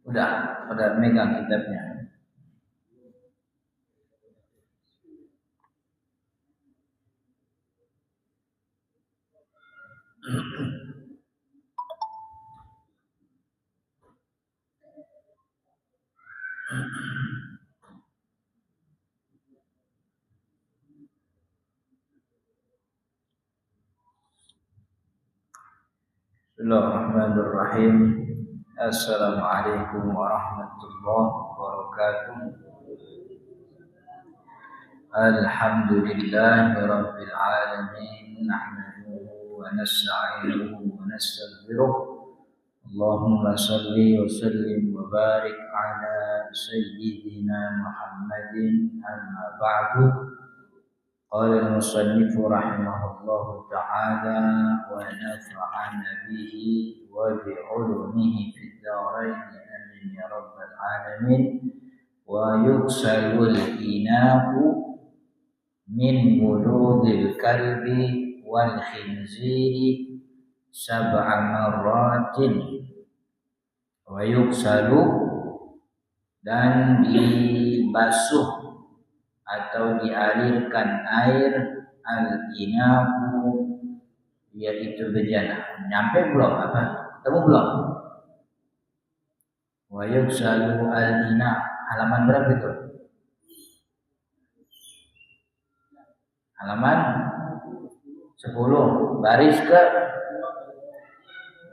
udah megang kitabnya. Bismillahirrahmanirrahim. Assalamualaikum warahmatullahi wabarakatuh. Alhamdulillahirabbil alamin. Nahmaduhu wa nasta'inuhu wa nastaghfiruh. Allahumma shalli wa sallim wa barik ala sayyidina Muhammadin, amma ba'du. Qala al-musannif rahimahullahu ta'ala wa nafa'ana bihi wa bi'ulumihi fid dharain amin ya rabbal alamin. Wa yuksalul inahu min wuludil kalbi wal khinziri sab'a marratin. Wa yuksalu, dan dibasuh atau dialirkan air al-inahu, yaitu bejana. Nyampe belum? Apa? Ketemu belum? Wa yuksalu al-ina. Halaman berapa itu? Halaman 10.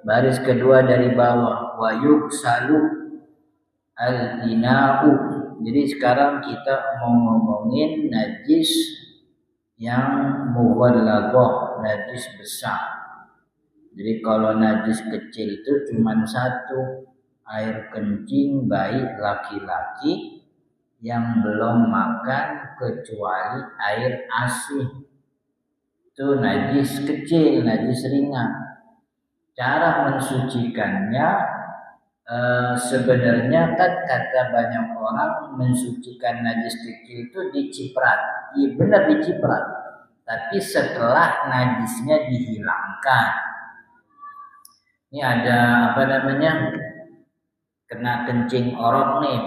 Baris kedua dari bawah. Wa yuksalu al-ina'u. Jadi sekarang kita mau ngomongin najis yang mughallaghah, najis besar. Jadi kalau najis kecil itu cuma satu, air kencing bayi laki-laki yang belum makan kecuali air ASI. Itu najis kecil, najis ringan. Cara mensucikannya sebenarnya kan kata banyak orang mensucikan najis kecil itu diciprat. Iya benar diciprat. Tapi setelah najisnya dihilangkan. Ini ada kena kencing orok nih.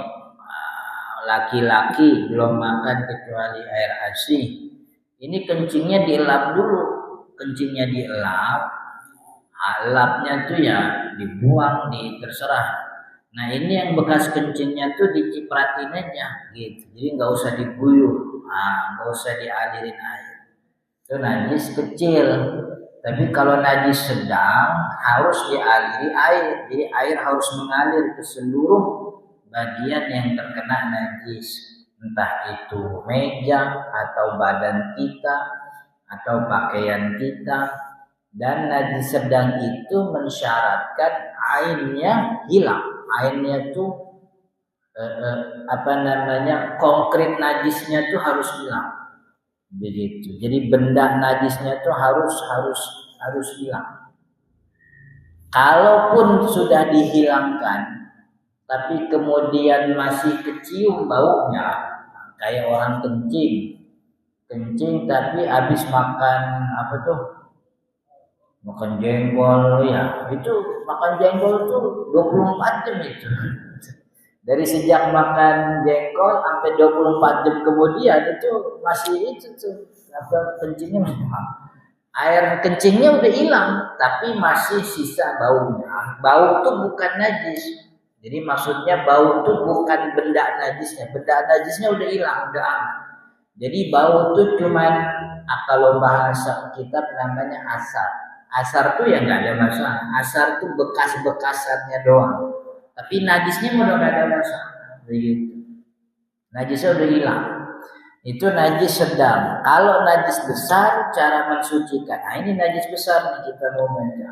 Laki-laki belum makan kecuali air ASI. Ini kencingnya dielap dulu. Kencingnya dielap. Lapnya tuh ya dibuang, terserah. Nah ini yang bekas kencingnya tuh dicipratin aja gitu. Jadi nggak usah diguyur, nggak usah dialirin air. Itu najis kecil. Tapi kalau najis sedang harus dialiri air. Jadi air harus mengalir ke seluruh bagian yang terkena najis. Entah itu meja atau badan kita atau pakaian kita. Dan najis sedang itu mensyaratkan airnya hilang. Airnya tuh konkret najisnya tuh harus hilang. Begitu. Jadi benda najisnya tuh harus hilang. Kalaupun sudah dihilangkan tapi kemudian masih kecium baunya, kayak orang kencing tapi habis makan makan jengkol ya, itu makan jengkol tuh 24 jam itu. Dari sejak makan jengkol sampai 24 jam kemudian itu masih itu tuh kencingnya air kencingnya udah hilang tapi masih sisa baunya. Bau tuh bukan najis. Jadi maksudnya bau tuh bukan benda najisnya. Benda najisnya udah hilang, udah aman. Jadi bau tuh cuman kalau bahasa kitab namanya asar. Asar tuh ya nggak ada masalah. Asar tuh bekas-bekasannya doang. Tapi najisnya udah nggak ada masalah. Begitu. Najisnya udah hilang. Itu najis sedang. Kalau najis besar, cara mensucikan. Nah ini najis besar nih kita mau baca.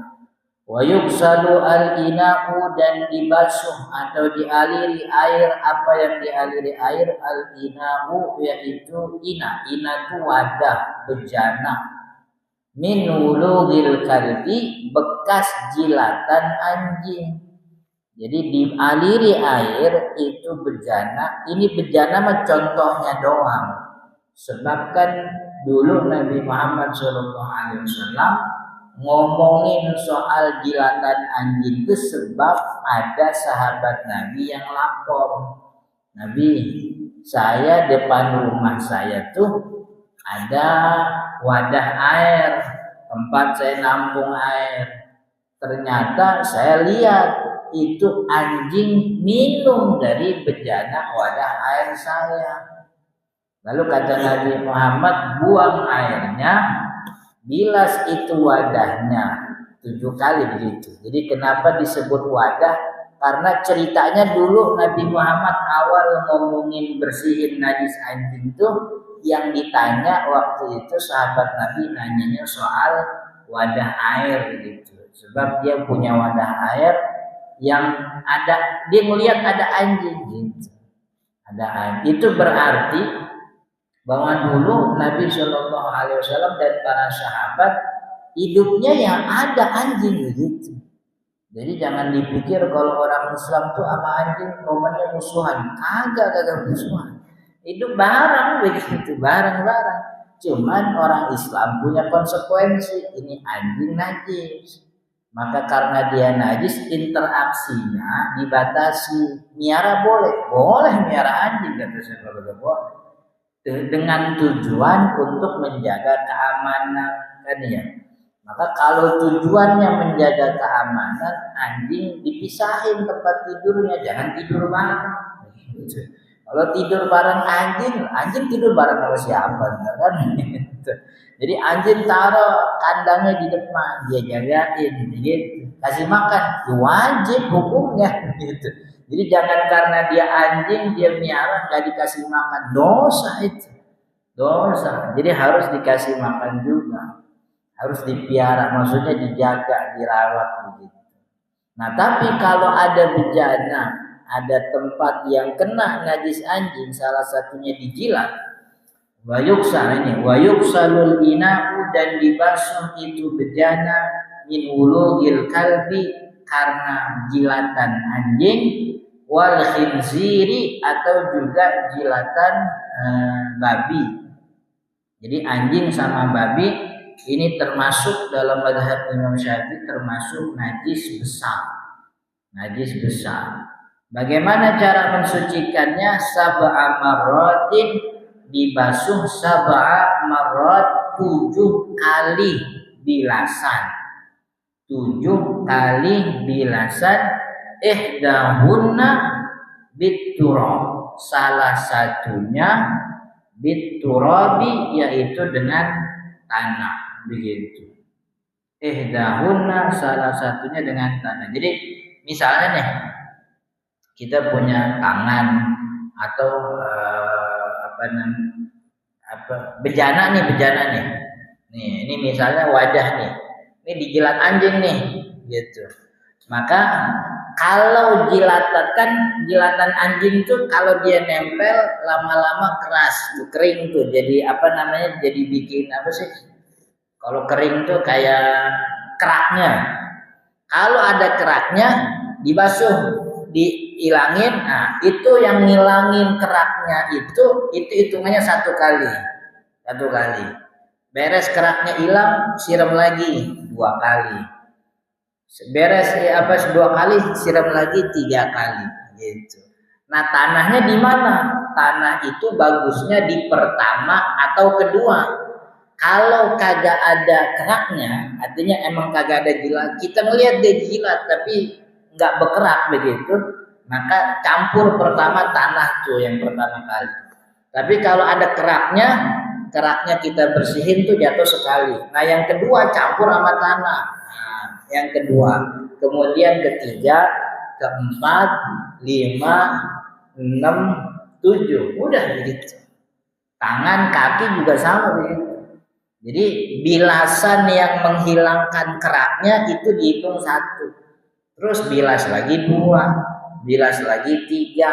Wa yuksalu al-ina'u, dan dibasuh atau dialiri air. Apa yang dialiri air? Al-ina'u yaitu ina. Ina itu wadah, bejana. Min wulugil kalbi, bekas jilatan anjing. Jadi dialiri air itu bejana. Ini bejana mah contohnya doang. Sebab kan dulu Nabi Muhammad SAW ngomongin soal jilatan anjing itu sebab ada sahabat Nabi yang lapor. Nabi, saya depan rumah saya tuh ada wadah air, tempat saya nampung air. Ternyata saya lihat itu anjing minum dari bejana wadah air saya. Lalu kata Nabi Muhammad, buang airnya, bilas itu wadahnya 7 kali begitu. Jadi kenapa disebut wadah? Karena ceritanya dulu Nabi Muhammad awal ngomongin bersihin najis anjing itu, yang ditanya waktu itu sahabat Nabi nanyanya soal wadah air gitu. Sebab dia punya wadah air yang ada, dia melihat ada anjing gitu. Ada anjing. Itu berarti bahwa dulu Nabi Shallallahu Alaihi Wasallam dan para sahabat hidupnya yang ada anjing gitu. Jadi jangan dipikir kalau orang Islam tuh sama anjing momennya musuhan. Kagak musuhan. Hidup bareng begitu, bareng-bareng. Cuman orang Islam punya konsekuensi. Ini anjing najis. Maka karena dia najis, interaksinya dibatasi. Miara boleh miara anjing, kata saya kalau boleh. Dengan tujuan untuk menjaga keamanan, kan ya. Maka kalau tujuannya menjaga keamanan, anjing dipisahin tempat tidurnya, jangan tidur bareng. Kalau tidur bareng anjing tidur bareng sama siapa, kan? Jadi anjing taruh kandangnya di depan, dia jagain, gitu. Kasih makan, wajib hukumnya, gitu. Jadi jangan karena dia anjing, dia miara nggak dikasih makan, dosa itu, dosa. Jadi harus dikasih makan juga, harus dipiara, maksudnya dijaga, dirawat begitu. Nah tapi kalau ada bejana, ada tempat yang kena najis anjing, salah satunya dijilat, wayuksalul ina'u, dan dibasuh itu bejana min wulugil kalbi, karena jilatan anjing, wal khinziri, atau juga jilatan babi. Jadi anjing sama babi ini termasuk dalam mazhab Imam Syafi'i termasuk najis besar. Najis besar. Bagaimana cara mensucikannya? Sab'a marratin, dibasuh sab'a marrat, 7 kali bilasan. 7 kali bilasan. Ihdahunna biturab, salah satunya biturabi, yaitu dengan tanah, begitu. Ihdahunna, salah satunya dengan tanah. Jadi misalnya nih, kita punya tangan atau bejana nih. Nih, ini misalnya wadah nih. Ini dijilat anjing nih, gitu. Maka kalau jilatan anjing tuh kalau dia nempel lama-lama keras, tuh kering tuh. Jadi jadi bikin apa sih? Kalau kering tuh kayak keraknya. Kalau ada keraknya dibasuh, dihilangin. Nah, itu yang ngilangin keraknya itu hitungannya 1 kali. 1 kali. Beres keraknya hilang, siram lagi 2 kali. Beres 2 kali, siram lagi 3 kali, gitu. Nah, tanahnya di mana? Tanah itu bagusnya di pertama atau kedua. Kalau kagak ada keraknya, artinya emang kagak ada jilat. Kita ngelihat dia jilat tapi nggak berkerak begitu, maka campur pertama tanah tuh yang pertama kali. Tapi kalau ada keraknya kita bersihin tuh jatuh sekali. Nah, yang kedua campur sama tanah. Nah, yang kedua, kemudian ketiga, keempat, 5, 6, 7, udah begitu. Tangan, kaki juga sama begitu. Jadi bilasan yang menghilangkan keraknya itu dihitung 1. Terus bilas lagi 2, bilas lagi 3.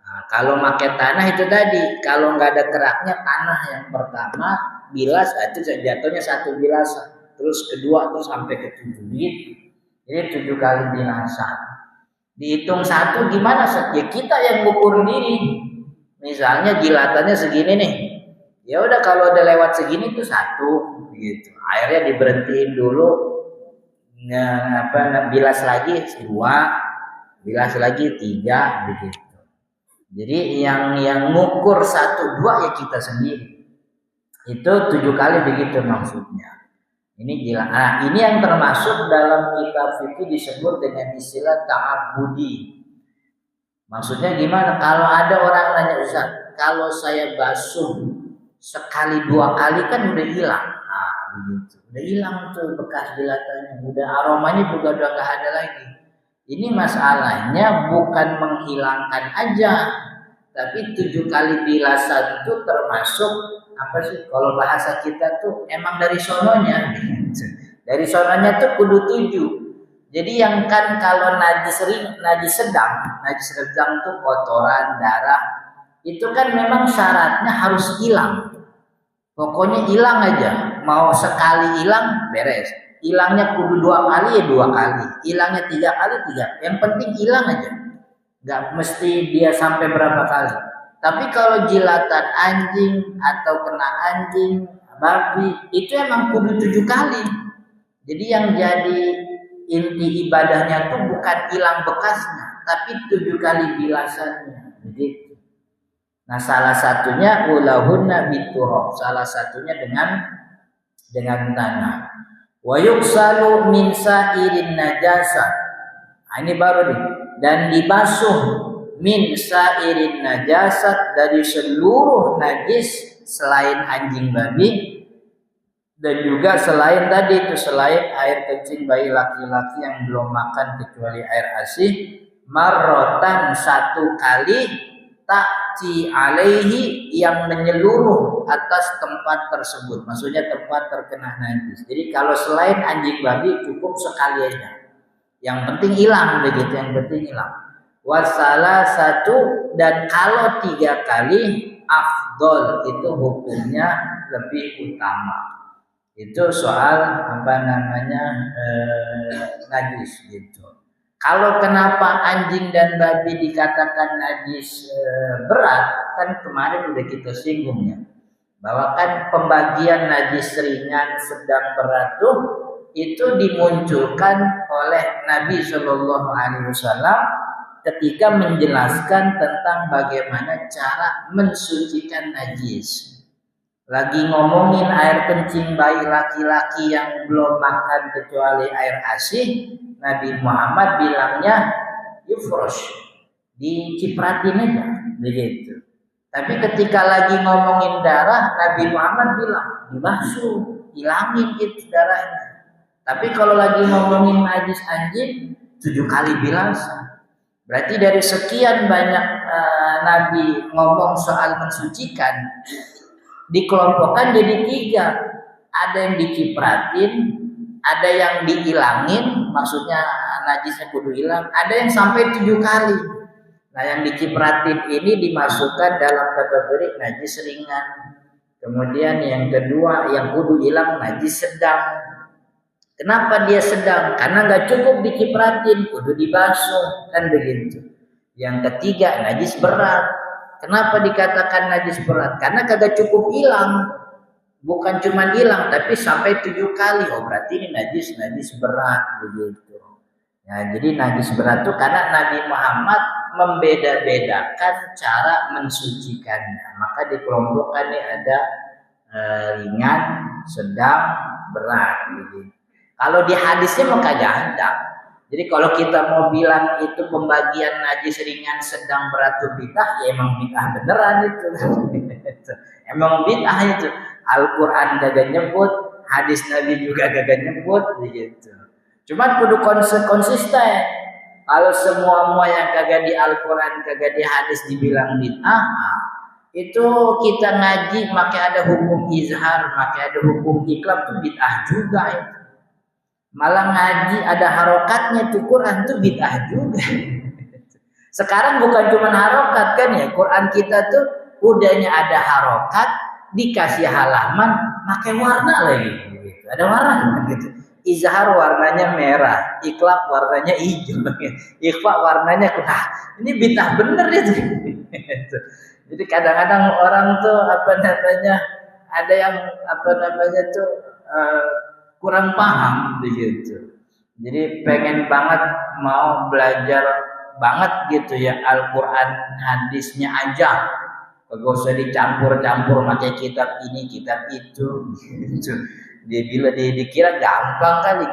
Nah, kalau pakai tanah itu tadi, kalau nggak ada keraknya, tanah yang pertama bilas itu jatuhnya 1 bilasan. Terus kedua terus sampai ke 7 gitu. Jadi 7 kali bilasan. Dihitung 1 gimana? Ya kita yang ngukur diri. Misalnya jilatannya segini nih. Ya udah kalau udah lewat segini tuh satu gitu. Akhirnya diberhentiin dulu, bilas lagi dua, bilas lagi tiga begitu. Jadi yang ngukur satu dua ya kita sendiri. Itu 7 kali begitu maksudnya. Ini gila. Nah, ini yang termasuk dalam kitab fikih disebut dengan istilah ta'abbudi. Maksudnya gimana? Kalau ada orang nanya, Ustaz, kalau saya basuh sekali 2 kali kan udah hilang. Nah, begitu. Udah hilang tuh bekas jilatannya, udah aromanya juga udah gak ada lagi. Ini masalahnya bukan menghilangkan aja, tapi 7 kali bilasan itu termasuk apa sih? Kalau bahasa kita tuh emang dari sononya. Dari sononya tuh kudu 7. Jadi yang kan kalau najis sedang tuh kotoran, darah, itu kan memang syaratnya harus hilang. Pokoknya hilang aja. Mau sekali hilang beres. Hilangnya kudu 2 kali ya 2 kali. Hilangnya 3 kali 3. Yang penting hilang aja. Nggak mesti dia sampai berapa kali. Tapi kalau jilatan anjing atau kena anjing, babi, itu emang kudu 7 kali. Jadi yang jadi inti ibadahnya tuh bukan hilang bekasnya, tapi 7 kali bilasannya. Begitu. Nah, salah satunya ulahunna biturab, salah satunya dengan tanah. Wa yuksalu min sa'irin najasa. Nah, ini baru nih. Dan dibasuh min sa'irin najasat, dari seluruh najis selain anjing babi, dan juga selain tadi itu, selain air kencing bayi laki-laki yang belum makan kecuali air ASI, marrotan 1 kali, ta'ci alaihi, yang menyeluruh atas tempat tersebut, maksudnya tempat terkena najis. Jadi kalau selain anjing babi cukup sekali aja, yang penting hilang begitu, yang penting hilang. Wasalah 1, dan kalau 3 kali afdol, itu hukumnya lebih utama. Itu soal najis gitu. Kalau kenapa anjing dan babi dikatakan najis berat, kan kemarin udah kita singgung ya, bahwa kan pembagian najis ringan, sedang, berat tuh itu dimunculkan oleh Nabi Shallallahu Alaihi Wasallam ketika menjelaskan tentang bagaimana cara mensucikan najis. Lagi ngomongin air kencing bayi laki-laki yang belum makan kecuali air ASI, Nabi Muhammad bilangnya yufrosh, dicipratin aja begitu. Tapi ketika lagi ngomongin darah, Nabi Muhammad bilang dibasuh, hilangin itu darahnya. Tapi kalau lagi ngomongin najis anjing, 7 kali bilasan. Berarti dari sekian banyak Nabi ngomong soal mensucikan, dikelompokkan jadi 3. Ada yang dicipratin, ada yang dihilangin, maksudnya najisnya kudu hilang, ada yang sampai 7 kali. Nah, yang dicipratin ini dimasukkan dalam kategori najis ringan. Kemudian yang kedua, yang kudu hilang, najis sedang. Kenapa dia sedang? Karena nggak cukup dicipratin, kudu dibasuh, kan begitu. Yang ketiga, najis berat. Kenapa dikatakan najis berat? Karena kagak cukup hilang. Bukan cuma hilang, tapi sampai 7 kali. Oh, berarti ini najis berat begitu. Ya, jadi najis berat itu karena Nabi Muhammad membeda-bedakan cara mensucikannya. Maka dikelompokkan nih ada ringan, sedang, berat begitu. Kalau di hadisnya mah kagak ada. Jadi kalau kita mau bilang itu pembagian najis ringan, sedang, berat itu bid'ah, ya emang bid'ah beneran itu. Emang bid'ah itu. Al-Quran kagak nyebut, hadis Nabi juga kagak nyebut, begitu. Cuman kudu konsisten. Kalau semua yang kagak di Al-Quran, kagak di hadis dibilang bid'ah, itu kita ngaji makai ada hukum izhar, makai ada hukum iklab, itu bid'ah juga itu. Malah ngaji ada harokatnya tuh Quran tuh bid'ah juga. Sekarang bukan cuma harokat kan ya, Quran kita tuh udahnya ada harokat, dikasih halaman, pakai warna lagi. Gitu. Ada warna gitu. Izhar warnanya merah, iklab warnanya hijau, ikhfa warnanya kuning. Ini bid'ah bener itu. Jadi kadang-kadang orang tuh ada yang kurang paham begitu. Jadi pengen banget mau belajar banget gitu ya Al-Quran hadisnya aja, gak usah dicampur-campur pakai kitab ini kitab itu gitu. Dia dikira gampang kali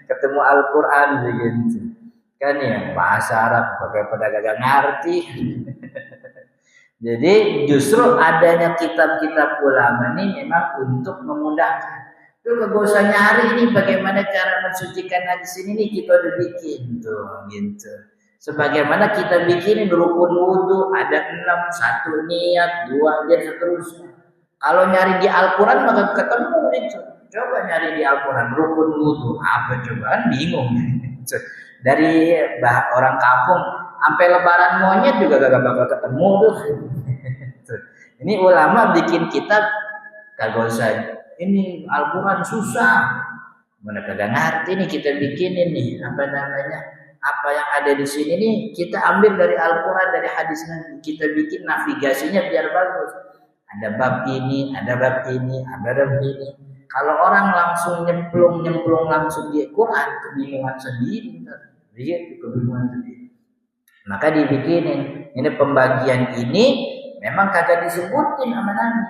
ketemu Al-Quran begitu kan ya, bahasa Arab pakai pedagang ngerti. Jadi justru adanya kitab-kitab ulama ini memang untuk memudahkan. Lu gak usah nyari ini bagaimana cara mensucikan najis ini nih, kita udah bikin tuh gitu. Sebagaimana kita bikin rukun wudu ada 6, 1 niat, 2 dan seterusnya. Kalau nyari di Al-Quran maka ketemu itu. Coba nyari di Al-Quran rukun wudu apa coba, kan bingung. Dari orang kampung sampai lebaran monyet juga gak bakal ketemu tuh. Ini ulama bikin kitab kagak usah ini Al-Quran susah, mana kagak ngerti nih kita bikinin nih apa yang ada di sini nih kita ambil dari Al-Quran, dari hadis Nabi, kita bikin navigasinya biar bagus. Ada bab ini, ada bab ini, ada bab ini. Kalau orang langsung nyemplung langsung di Quran, kebingungan sendiri, kebingungan sendiri. Maka dibikinin ini pembagian ini memang kagak disebutin sama Nabi.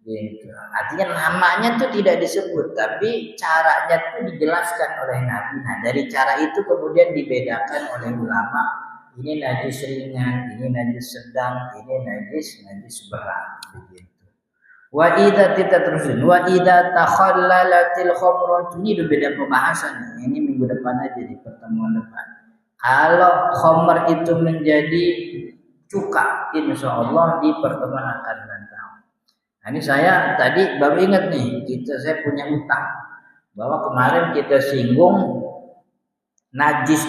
Gitu. Artinya namanya tuh tidak disebut, tapi caranya tuh dijelaskan oleh Nabi. Nah dari cara itu kemudian dibedakan oleh ulama. Ini najis ringan, ini najis sedang, ini najis berat. Begitu. Wa idza terusin. Wa idza takhallalatil khamratu, ini udah beda pembahasan. Ini minggu depan aja di pertemuan depan. Kalau khamr itu menjadi cuka, insya Allah di pertemuan akan datang. Nah, ini saya tadi baru ingat nih, saya punya utang bahwa kemarin kita singgung najis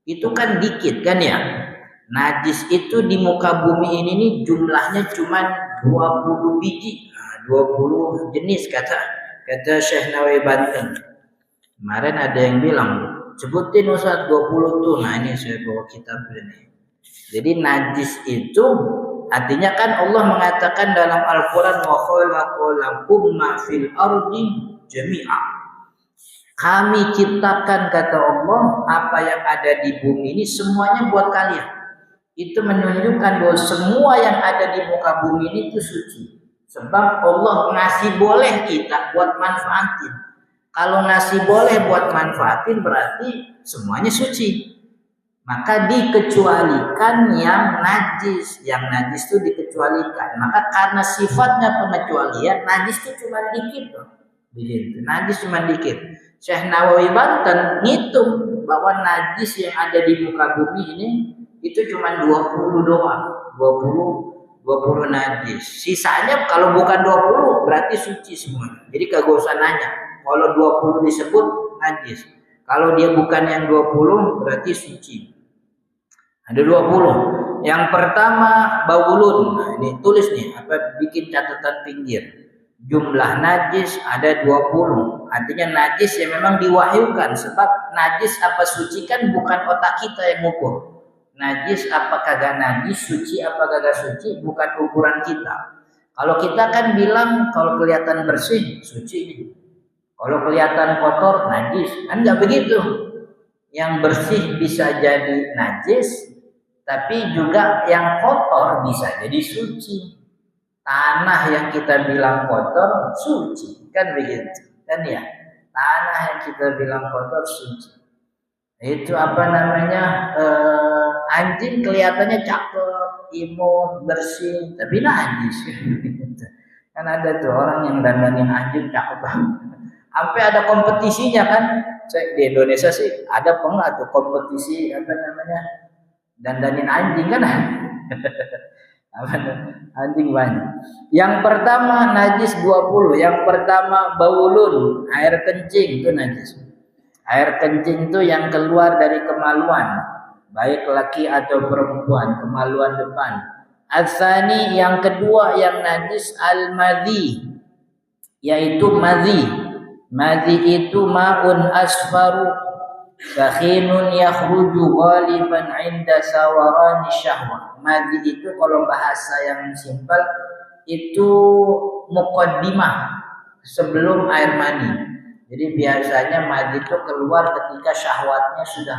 itu kan dikit kan ya. Najis itu di muka bumi ini nih jumlahnya cuma 20 biji, 20 jenis kata Syekh Nawawi Banten. Kemarin ada yang bilang sebutin Ustaz 20 tuh. Nah ini saya bawa kitab ini. Jadi najis itu artinya kan Allah mengatakan dalam Al-Quran wa khalaqalakum ma fil ardi jami'a. Kami ciptakan kata Allah apa yang ada di bumi ini semuanya buat kalian. Itu menunjukkan bahwa semua yang ada di muka bumi ini itu suci. Sebab Allah ngasih boleh kita buat manfaatin. Kalau ngasih boleh buat manfaatin berarti semuanya suci. Maka dikecualikan yang najis itu dikecualikan. Maka karena sifatnya pengecualian, najis itu cuma dikit loh. Begitu. Najis cuma dikit. Syekh Nawawi Banten ngitung bahwa najis yang ada di muka bumi ini itu cuma 20 doang. 20 najis. Sisanya kalau bukan 20 berarti suci semua. Jadi kagak usah nanya. Kalau 20 disebut najis. Kalau dia bukan yang 20 berarti suci. Ada 20. Yang pertama baulun. Nah, ini tulis nih, bikin catatan pinggir. Jumlah najis ada 20. Artinya najis yang memang diwahyukan, sebab najis apa suci kan bukan otak kita yang ngukur. Najis apa kagak najis, suci apa kagak suci bukan ukuran kita. Kalau kita kan bilang kalau kelihatan bersih suci. Kalau kelihatan kotor najis. Kan enggak begitu. Yang bersih bisa jadi najis, tapi juga yang kotor bisa jadi suci. Tanah yang kita bilang kotor suci, kan begitu. Kan ya, tanah yang kita bilang kotor suci. Itu anjing kelihatannya cakep, imut, bersih, tapi najis. Kan ada tuh orang yang dandanin anjing cakep banget. Sampai ada kompetisinya kan. Di Indonesia sih ada tuh kompetisi dandanin anjing kan. Anjing banyak. Yang pertama najis 20. Yang pertama baulun, air kencing itu najis. Air kencing itu yang keluar dari kemaluan, baik laki atau perempuan, kemaluan depan. Asani yang kedua yang najis al-madhi, yaitu madhi. Madhi itu ma'un asfaru, sakhinun yakhruju ghaliban 'inda sawarani syahwah. Madhi itu kalau bahasa yang simpel itu muqaddimah sebelum air mani. Jadi biasanya madhi itu keluar ketika syahwatnya sudah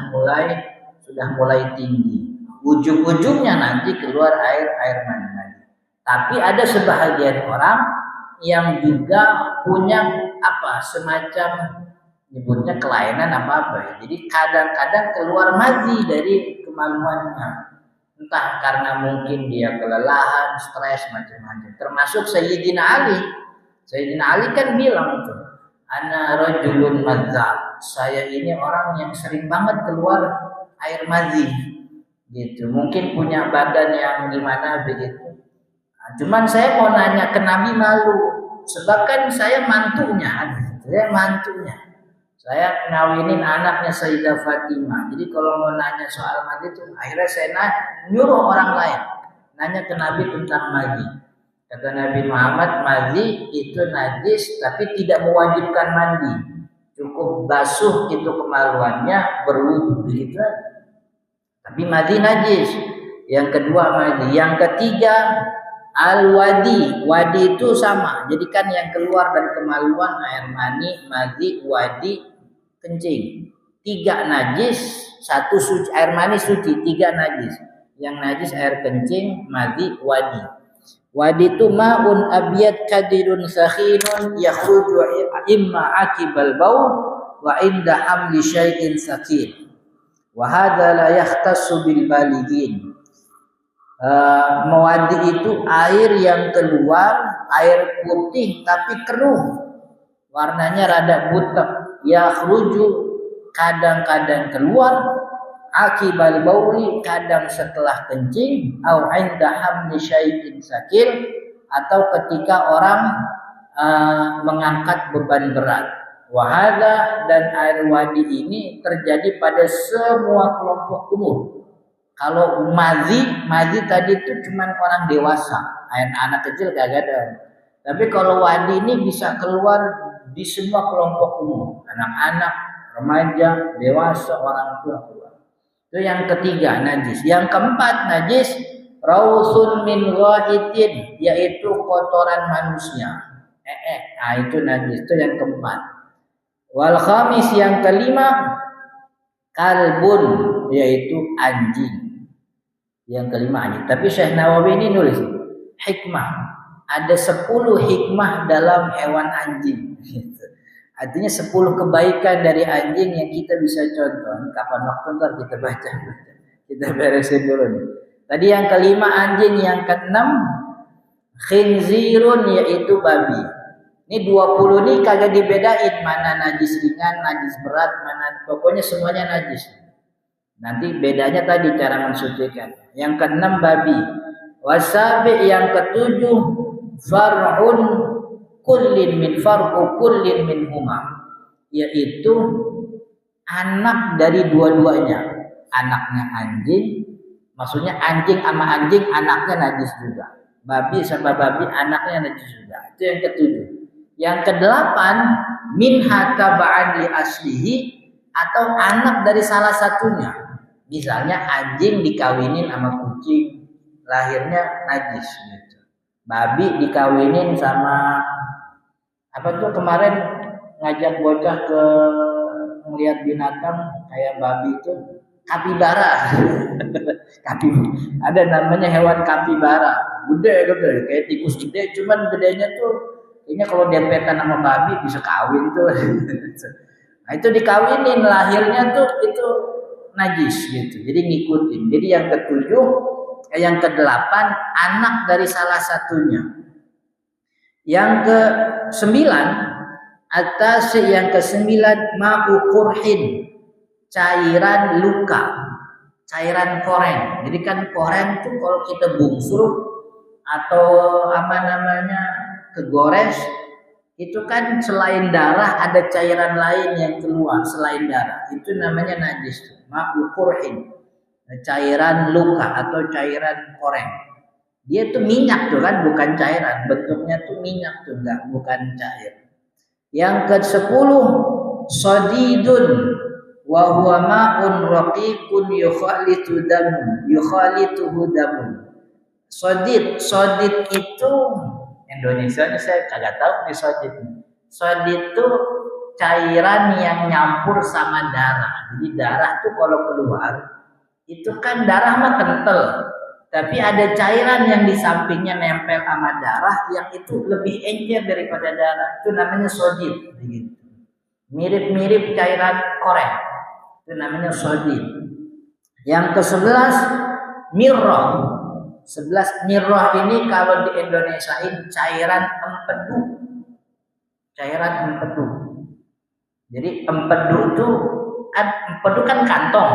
mulai tinggi. Ujung-ujungnya nanti keluar air mani. Tapi ada sebahagian orang yang juga punya semacam nyebutnya kelainan apa. Jadi kadang-kadang keluar madhi dari kemaluannya. Entah karena mungkin dia kelelahan, stres, macam-macam. Termasuk Sayyidina Ali. Sayyidina Ali kan bilang tuh, ana rajulun madzab. Saya ini orang yang sering banget keluar air madhi. Gitu. Mungkin punya badan yang gimana begitu. Cuman saya mau nanya ke Nabi malu, sebab kan saya mantunya. Saya ngawinin anaknya Sayyidah Fatimah. Jadi kalau mau nanya soal madhi itu, akhirnya saya nyuruh orang lain nanya ke Nabi tentang madhi. Kata Nabi Muhammad, madhi itu najis tapi tidak mewajibkan mandi. Cukup basuh itu kemaluannya, berwudu begitu aja. Tapi madhi najis. Yang kedua madhi. Yang ketiga al-wadi. Wadi itu sama. Jadi kan yang keluar dari kemaluan air mani, madhi, wadi, kencing. 3 najis, 1 suci. Air mani suci, 3 najis. Yang najis air kencing, madhi, wadi. Wadi itu ma'un abyad kadirun sakhinun yakhruju imma akibal baul wa inda hamli syai'in sakin. Wa hadza la yahtassu bil balighin. Mawadi itu air yang keluar, air putih tapi keruh, warnanya rada butek. Yakhruju kadang-kadang keluar, akibal bauli kadang setelah kencing, au inda hamli syai'in sakil, atau ketika orang mengangkat beban berat. Wahada, dan air wadi ini terjadi pada semua kelompok umur. Kalau madhi tadi itu cuma orang dewasa, anak kecil gak ada. Tapi kalau wadi ini bisa keluar di semua kelompok umur, anak-anak, remaja, dewasa, orang tua keluar. Itu yang ketiga najis. Yang keempat najis rausun min ghaitin, yaitu kotoran manusia. Itu najis. Itu yang keempat. Wal khamis, yang kelima kalbun, yaitu anjing. Yang kelima anjing. Tapi Syekh Nawawi ini nulis hikmah. Ada 10 hikmah dalam hewan anjing. Artinya 10 kebaikan dari anjing yang kita bisa contoh. Kapan waktu ntar kita baca. Kita beresin dulu nih. Tadi yang kelima anjing, yang keenam khinzirun, yaitu babi. Ini 20 nih kagak dibedain mana najis ringan, najis berat, mana pokoknya semuanya najis. Nanti bedanya tadi cara mensucikan. Yang keenam babi. Wasabi, yang ketujuh far'u kullin min huma, yaitu anak dari dua-duanya. Anaknya anjing, maksudnya anjing sama anjing anaknya najis juga. Babi sama babi anaknya najis juga. Itu yang ketujuh. Yang kedelapan min hataba'an li aslihi, atau anak dari salah satunya. Misalnya anjing dikawinin sama kucing, lahirnya najis gitu. Babi dikawinin sama kemarin ngajak bocah ke melihat binatang kayak babi itu kapibara. Ada namanya hewan kapibara. Gede kayak tikus gede, cuman gedenya tuh kayaknya kalau dempetan sama babi bisa kawin tuh. Nah, itu dikawinin, lahirnya tuh itu najis gitu. Jadi ngikutin. Jadi yang yang kedelapan anak dari salah satunya. Yang ke-9 atas, yang ke-9 ma'u kurhin, cairan luka, cairan koreng. Jadi kan koreng tuh kalau kita bungsur atau kegores, itu kan selain darah ada cairan lain yang keluar selain darah. Itu namanya najis. Ma'u kurhin, cairan luka atau cairan koreng. Dia tuh minyak tuh kan, bukan cairan. Bentuknya tuh minyak tuh, bukan cair. Yang ke-10 sodidun wa huwa ma'un raqiqun yukhalituhu damun. Sodid itu Indonesia ini saya kagak tahu nih sodid. Sodid itu cairan yang nyampur sama darah. Jadi darah tuh kalau keluar itu kan darah mah kental, tapi ada cairan yang di sampingnya nempel sama darah yang itu lebih encer daripada darah. Itu namanya sodid. Begitu. Mirip-mirip cairan korek. Itu namanya sodid. Yang ke-11 mirrah. 11 mirrah ini kalau di Indonesia ini cairan empedu. Cairan empedu. Jadi empedu kan kantong.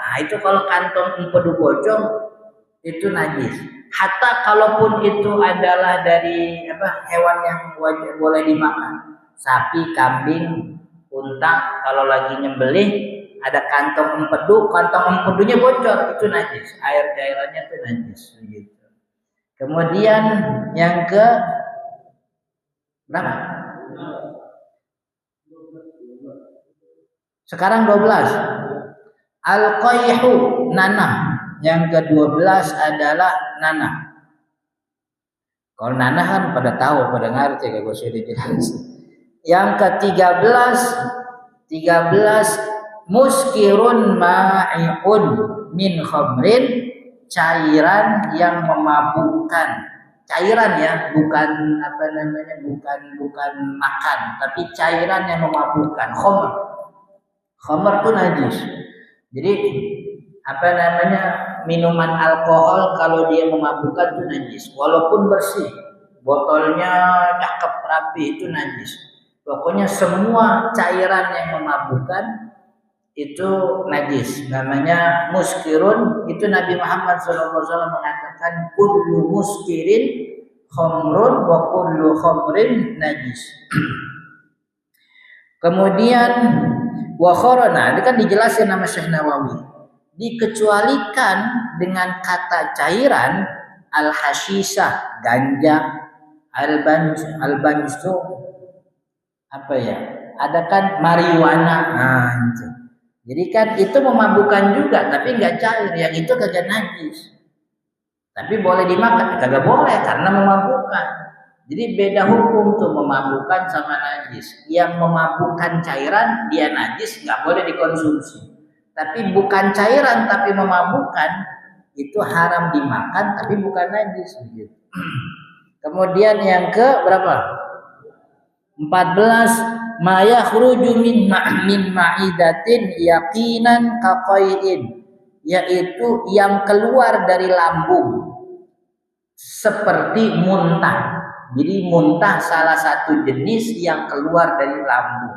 Nah, itu kalau kantong empedu bocor itu najis. Hatta kalaupun itu adalah dari hewan yang boleh dimakan. Sapi, kambing, unta kalau lagi nyembelih ada kantong empedunya bocor, itu najis. Air cairannya itu najis begitu. Kemudian yang ke berapa? Sekarang 12. Al-qayhu, nanah. Yang ke-12 adalah nanah. Kalau nanah kan pada tahu, pada ngerti kalau saya dijelasin. Yang ke-13 muskirun ma'i'un min khamrin, cairan yang memabukkan. Cairan ya, bukan bukan makan, tapi cairan yang memabukkan. Khamr itu najis. Jadi minuman alkohol kalau dia memabukkan itu najis, walaupun bersih, botolnya cakep rapi, itu najis. Pokoknya semua cairan yang memabukkan itu najis. Namanya muskirun. Itu Nabi Muhammad SAW mengatakan kullu muskirin khamrun wa kullu khamrin najis. Kemudian wa kharana, ini kan dijelasin nama Syekh Nawawi. Dikecualikan dengan kata cairan al-hashisah, ganja, al-bansu, ada kan marijuana. Nah, itu. Jadi kan itu memabukkan juga, tapi nggak cair. Yang itu kagak najis. Tapi boleh dimakan, kagak boleh karena memabukkan. Jadi beda hukum tuh memabukkan sama najis. Yang memabukkan cairan dia najis, nggak boleh dikonsumsi. Tapi bukan cairan tapi memabukkan itu haram dimakan, tapi bukan najis. Gitu. Kemudian yang ke berapa? 14 ma yakhruju min ma'idatin yaqinan kaqaidin, yaitu yang keluar dari lambung seperti muntah. Jadi muntah salah satu jenis yang keluar dari lambung.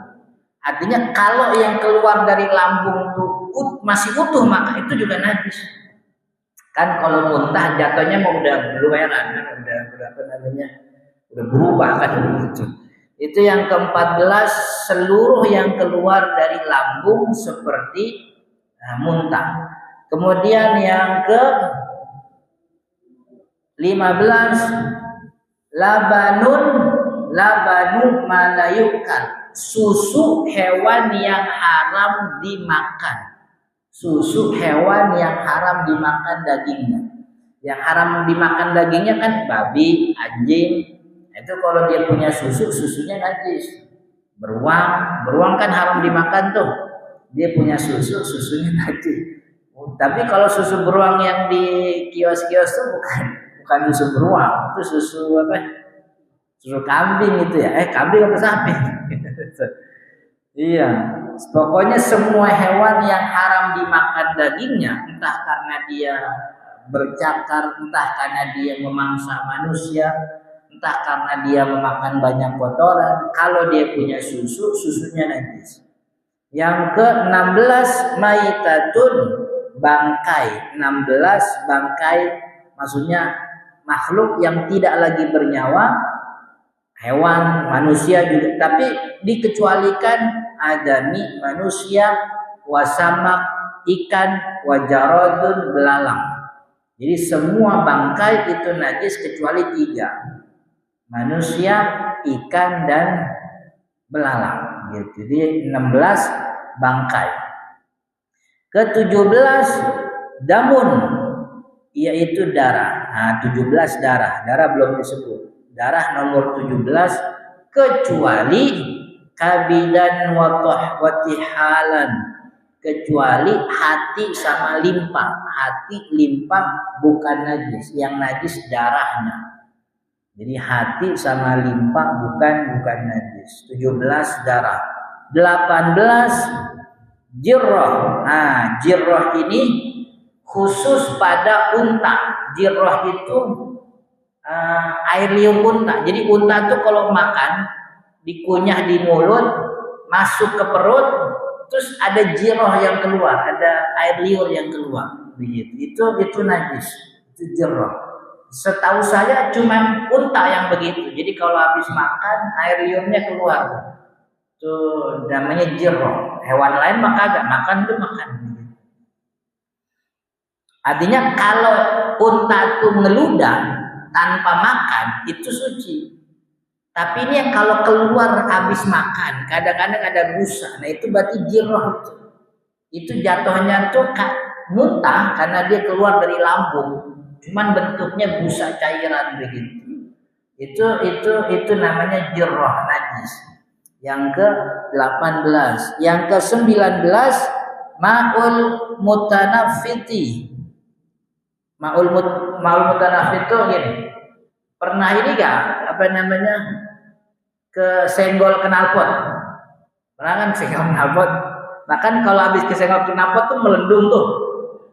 Artinya kalau yang keluar dari lambung itu masih utuh maka itu juga najis. Kan kalau muntah jatuhnya mau udah belueran kan, udah berubah kan begitu. Itu yang ke-14, seluruh yang keluar dari lambung seperti muntah. Kemudian yang ke-15 labanu malayukan, susu hewan yang haram dimakan. Susu hewan yang haram dimakan dagingnya. Yang haram dimakan dagingnya kan babi, anjing. Itu kalau dia punya susunya najis. Beruang kan haram dimakan tuh. Dia punya susunya najis. Tapi kalau susu beruang yang di kios-kios tuh bukan susu beruang, itu susu susu kambing itu ya. Kambing apa sapi? Iya. Pokoknya semua hewan yang haram dimakan dagingnya, entah karena dia bercakar, entah karena dia memangsa manusia, entah karena dia memakan banyak kotoran, kalau dia punya susunya najis. Yang ke-16 maitatun, bangkai. 16 bangkai, maksudnya makhluk yang tidak lagi bernyawa, hewan, manusia juga, tapi dikecualikan adami, manusia, wasamak, ikan, wajarodun, belalang. Jadi semua bangkai itu najis kecuali 3. Manusia, ikan, dan belalang. Gitu. Jadi 16 bangkai. Ke-17 damun, yaitu darah. Nah, 17 darah. Darah belum disebut. Darah nomor 17 kecuali kabidan wa tihalan, kecuali hati sama limpa. Hati limpa bukan najis, yang najis darahnya. Jadi hati sama limpa bukan najis. 17 darah. 18 jirroh. Nah, jirroh ini khusus pada unta. Jirroh itu air liur unta. Jadi unta tuh kalau makan dikunyah di mulut, masuk ke perut, terus ada jirroh yang keluar, ada air liur yang keluar. Begitu. Itu najis. Itu jirroh. Setahu saya cuma unta yang begitu. Jadi kalau habis makan air liurnya keluar. Itu namanya jirroh. Hewan lain mah kagak, makan tuh makan. Artinya kalau unta tuh ngeludah tanpa makan itu suci. Tapi ini yang kalau keluar habis makan, kadang-kadang ada busa. Nah itu berarti jirroh. Itu jatuhnya tuh muntah karena dia keluar dari lambung. Cuman bentuknya busa cairan begitu. Itu namanya jirroh najis. Yang ke-18, yang ke-19 ma'ul mutanafiti. Ma'ul mutanafit itu gini. Pernah ini enggak kesenggol knalpot? Pernah kan senggol knalpot? Nah kan kalau habis kesenggol knalpot tuh melendung tuh.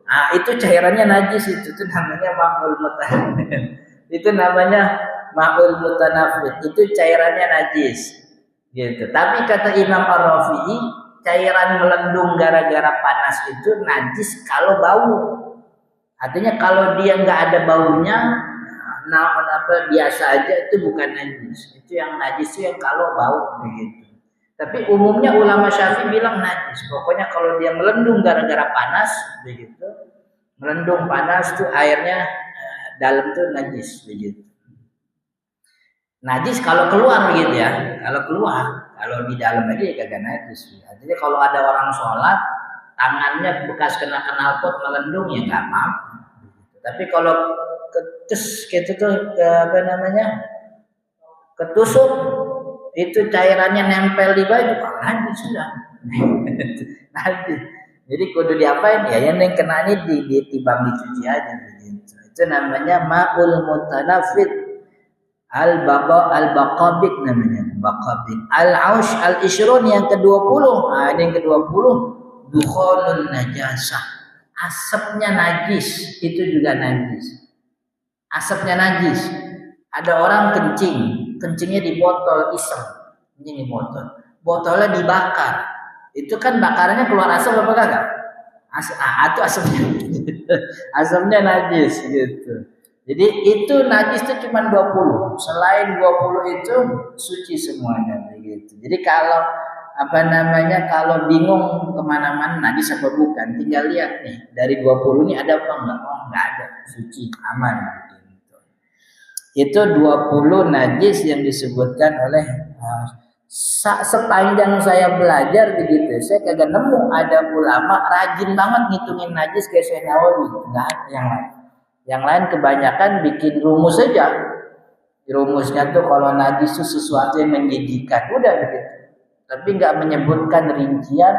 Nah, itu cairannya najis itu namanya ma'ul mutanafit. Itu namanya ma'ul mutanafit. Itu cairannya najis. Gitu. Tapi kata Imam Ar-Rafi'i, cairan melendung gara-gara panas itu najis kalau bau. Artinya kalau dia nggak ada baunya, biasa aja, itu bukan najis. Itu yang najis itu yang kalau bau begitu. Tapi umumnya ulama Syafi'i bilang najis. Pokoknya kalau dia melendung gara-gara panas begitu, melendung panas tuh airnya dalam tuh najis begitu. Najis kalau keluar gitu ya, kalau di dalam aja ya kagak najis. Artinya kalau ada orang sholat, tangannya bekas kena knalpot melendung ya nggak apa-apa. Tapi kalau ketus gitu tuh ketusuk, itu cairannya nempel di baju, najis sudah. Najis. Jadi kudu diapain ya? Yang kena ini ditibang dicuci aja begitu. Itu namanya ma'ul mutanafit. Al-baqabik namanya, baqabik. Al-aush al-ishrun yang ke-20. Nah, ini yang ke-20 dukhanun najasah. Asapnya najis, itu juga najis. Asapnya najis. Ada orang kencingnya di botol iseng. Ini botol. Botolnya dibakar. Itu kan bakarannya keluar asap apa kagak? Itu asapnya. Asapnya najis gitu. Jadi itu najis itu cuma 20. Selain 20 itu suci semuanya begitu. Jadi kalau kalau bingung kemana-mana najis apa bukan, tinggal lihat nih dari 20 ini ada apa enggak? Oh enggak ada, suci, aman gitu. Itu 20 najis yang disebutkan oleh sepanjang saya belajar begitu. Saya kagak nemu ada ulama rajin banget ngitungin najis kayak Syekh Nawawi. Enggak ada yang lain. Yang lain kebanyakan bikin rumus saja. Rumusnya tuh kalau najis itu sesuatu yang menjijikkan, udah begitu. Tapi nggak menyebutkan rincian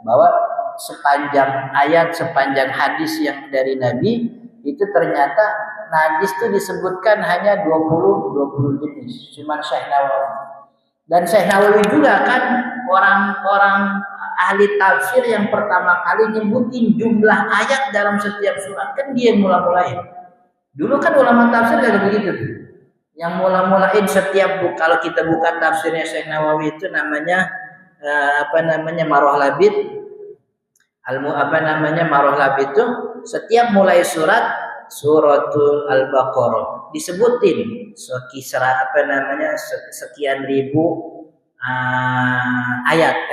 bahwa sepanjang ayat, sepanjang hadis yang dari Nabi itu ternyata najis itu disebutkan hanya 20 jenis. Cuman Syekh Nawawi. Dan Syekh Nawawi juga kan orang ahli tafsir yang pertama kali nyebutin jumlah ayat dalam setiap surat, kan dia yang mula-mulain. Dulu kan ulama tafsir kayak begitu tuh. Yang mula-mulain setiap kalau kita buka tafsirnya Syekh Nawawi itu namanya Marwah Labid. Marwah Labid itu setiap mulai suratul Al-Baqarah disebutin sekian ribu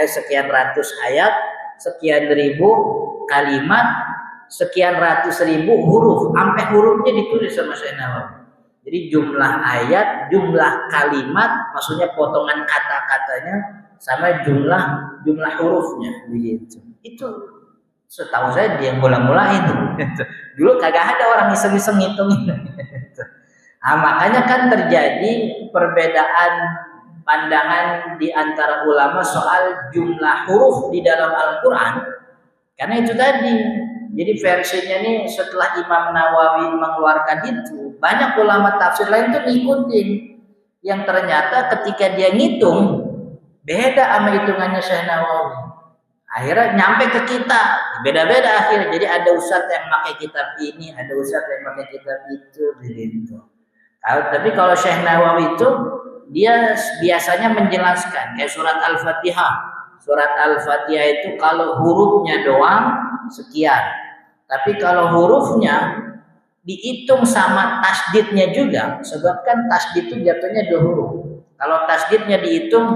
sekian ratus ayat, sekian ribu kalimat, sekian ratus ribu huruf, sampai hurufnya ditulis sama Syekh Nawawi. Jadi jumlah ayat, jumlah kalimat, maksudnya potongan kata-katanya, sama jumlah hurufnya begitu. Itu Setahu saya dia yang mula-mulain. Dulu kagak ada orang iseng-iseng ngitungin. Nah, makanya kan terjadi perbedaan pandangan di antara ulama soal jumlah huruf di dalam Al-Quran. Karena itu tadi, jadi versinya nih setelah Imam Nawawi mengeluarkan itu, banyak ulama tafsir lain tuh ngikutin. Yang ternyata ketika dia ngitung, beda sama hitungannya Syekh Nawawi. Akhirnya nyampe ke kita, beda-beda akhirnya. Jadi ada ustadz yang pakai kitab ini, ada ustadz yang pakai kitab itu, begitu. Tapi kalau Syekh Nawawi itu dia biasanya menjelaskan kayak surat Al-Fatihah. Surat Al-Fatihah itu kalau hurufnya doang sekian. Tapi kalau hurufnya dihitung sama tasdidnya juga, sebab kan tasdid itu jatuhnya 2 huruf. Kalau tasdidnya dihitung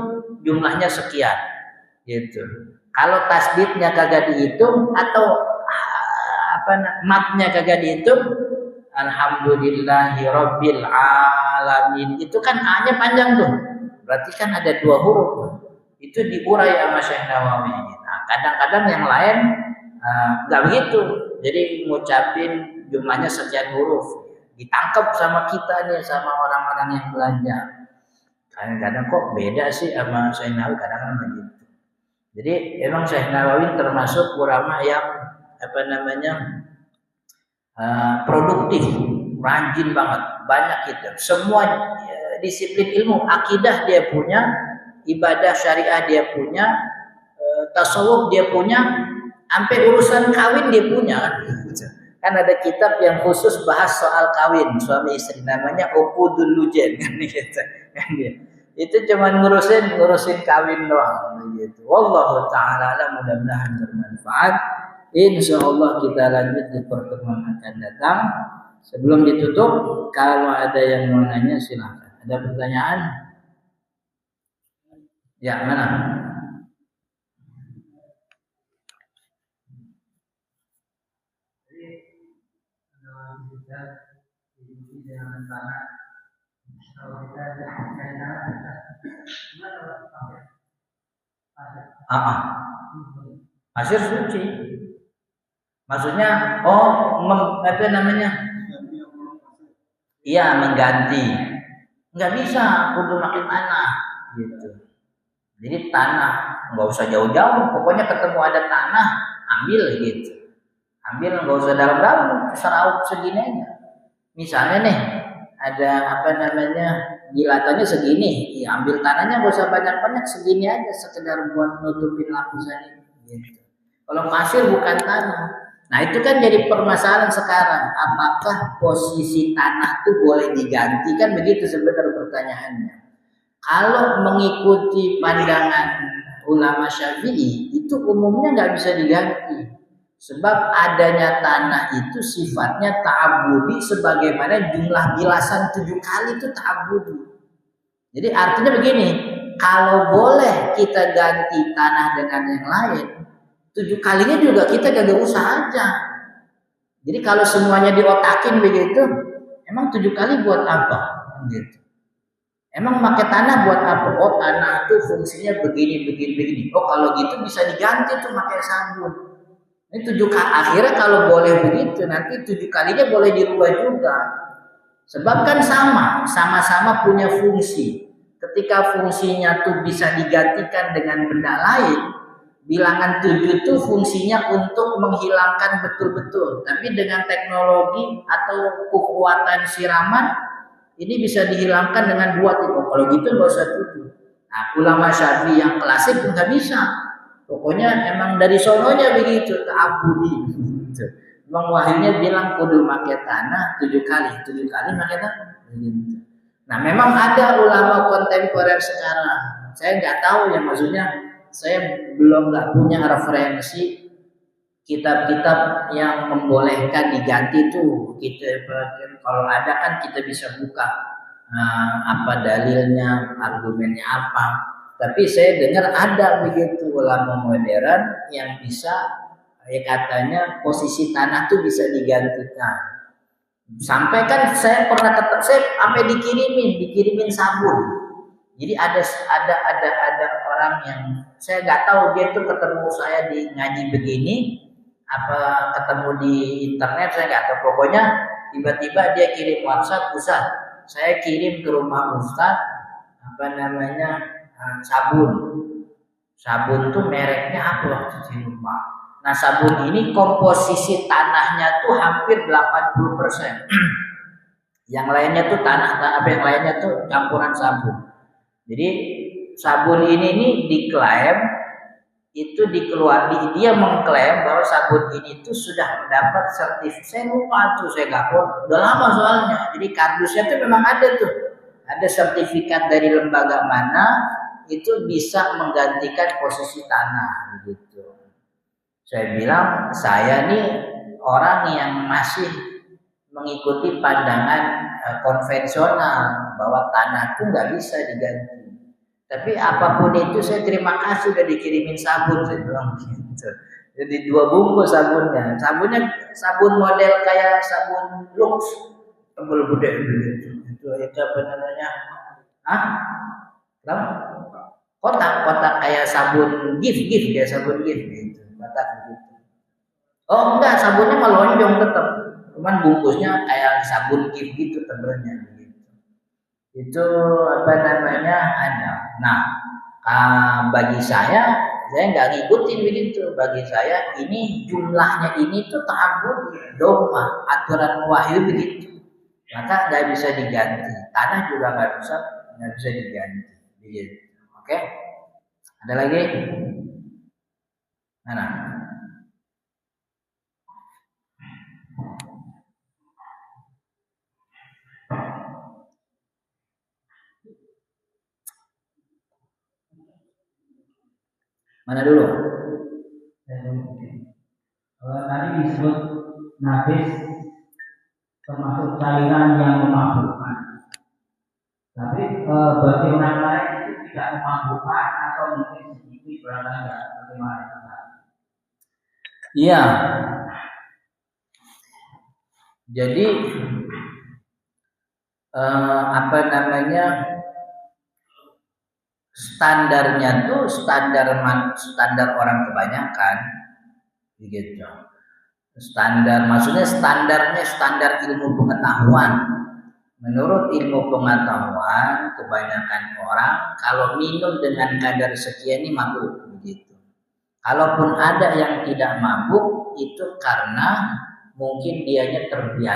jumlahnya sekian. Gitu. Kalau tasdidnya kagak dihitung atau matnya kagak dihitung, alhamdulillahi rabbil alamin. Itu kan A-nya panjang tuh. Berarti kan ada 2 huruf. Itu diurai sama Syekh Nawawi. Nah, kadang-kadang yang lain enggak begitu. Jadi ngucapin jumlahnya sekian huruf. Ditangkap sama kita nih, sama orang-orang yang belajar. Kadang-kadang kok beda sih sama Syekh Nawawi, kadang-kadang begitu. Jadi emang Syekh Nawawi termasuk ulama yang produktif, rajin banget, banyak itu. Semua disiplin ilmu, akidah dia punya, ibadah syariah dia punya, tasawuf dia punya, sampai urusan kawin dia punya. Kan ada kitab yang khusus bahas soal kawin suami istri, namanya Uqudul Lujen. Itu cuma ngurusin kawin doang gitu. Wallahu taala alam, mudah-mudahan bermanfaat. Insyaallah kita lanjut di pertemuan akan datang. Sebelum ditutup, kalau ada yang mau nanya silakan. Ada pertanyaan? Ya, mana? Kita diuji dengan tanah. Kalau kita ada pasir suci. Maksudnya, apa namanya? Iya, mengganti. Nggak bisa, kudu makin tanah, gitu. Jadi tanah, nggak usah jauh-jauh. Pokoknya ketemu ada tanah, ambil gitu. Ambil, nggak usah dalam-dalam, seraup segini aja. Misalnya nih, ada jilatannya segini, ya ambil tanahnya nggak usah banyak-banyak, segini aja, sekedar buat nutupin lapisan ini. Gitu. Kalau pasir bukan tanah. Nah itu kan jadi permasalahan sekarang. Apakah posisi tanah itu boleh diganti? Kan begitu sebenarnya pertanyaannya. Kalau mengikuti pandangan ulama Syafi'i, itu umumnya nggak bisa diganti. Sebab adanya tanah itu sifatnya ta'abudi, sebagaimana jumlah bilasan 7 kali itu ta'abudi. Jadi artinya begini, kalau boleh kita ganti tanah dengan yang lain, 7 kalinya juga kita gak usah aja. Jadi kalau semuanya diotakin begitu, emang 7 kali buat apa? Gitu. Emang pakai tanah buat apa? Oh, tanah itu fungsinya begini. Oh, kalau gitu bisa diganti tuh pakai sabun. Ini 7 kali. Akhirnya kalau boleh begitu, nanti 7 kalinya boleh dirubah juga. Sebab kan sama-sama punya fungsi. Ketika fungsinya tuh bisa digantikan dengan benda lain, bilangan 7 itu fungsinya untuk menghilangkan betul-betul. Tapi dengan teknologi atau kekuatan siraman, ini bisa dihilangkan dengan 2 titik. Kalau gitu nggak usah 7. Nah, ulama Syafi'i yang klasik nggak bisa. Pokoknya emang dari sononya begitu, ta'abudi. Emang wahyunya bilang kudu pakai tanah 7 kali pakai tanah. Nah, memang ada ulama kontemporer sekarang. Saya nggak tahu ya, maksudnya saya nggak punya referensi kitab-kitab yang membolehkan diganti tuh. Kalau ada kan kita bisa buka apa dalilnya, argumennya apa. Tapi saya dengar ada begitu ulama modern yang bisa, katanya posisi tanah tuh bisa digantikan. Sampai kan saya pernah sampai dikirimin sabun. Jadi ada orang yang saya nggak tahu, dia tuh ketemu saya di ngaji begini, apa ketemu di internet, saya nggak tahu, pokoknya tiba-tiba dia kirim WhatsApp, Ustaz, saya kirim ke rumah Ustaz apa namanya sabun. Sabun tuh mereknya apa waktu saya lupa. Nah, sabun ini komposisi tanahnya tuh hampir 80%. Yang lainnya tuh tanah, yang lainnya tuh campuran sabun. Jadi sabun ini nih diklaim itu dia mengklaim bahwa sabun ini tuh sudah mendapat sertifikat. Saya lupa tuh, saya nggak tahu, udah lama soalnya. Jadi kardusnya tuh memang ada tuh, ada sertifikat dari lembaga mana itu bisa menggantikan posisi tanah begitu. Saya bilang, saya nih orang yang masih mengikuti pandangan konvensional bahwa tanah itu nggak bisa diganti. Tapi apapun itu saya terima kasih udah dikirimin sabun, saya bilang gitu. Jadi 2 bungkus sabunnya. Sabun model kayak sabun Lux, tebel gede gitu. Itu apa namanya? Kotak kayak sabun gift kayak sabun gift gitu. Kotak gitu. Oh enggak, sabunnya melonjong tetap. Cuman bungkusnya kayak sabun gift gitu tebelnya gitu. Itu apa namanya ada. Nah, bagi saya nggak ngikutin begitu. Bagi saya ini jumlahnya ini tuh ta'abbud, dogma, aturan wahyu begitu. Maka nggak bisa diganti. Tanah juga nggak bisa diganti. Begitu. Oke? Ada lagi? Mana? Mana dulu? Tadi disebut najis termasuk cairan yang memabukkan. Tapi bagi orang lain itu tidak memabukkan atau mungkin sedikit berangkat bagaimana? Iya. Jadi apa namanya? Standarnya tuh standar orang kebanyakan begitu. Maksudnya standar ilmu pengetahuan. Menurut ilmu pengetahuan kebanyakan orang kalau minum dengan kadar sekian ini mabuk begitu. Kalaupun ada yang tidak mabuk itu karena mungkin dianya terbiasa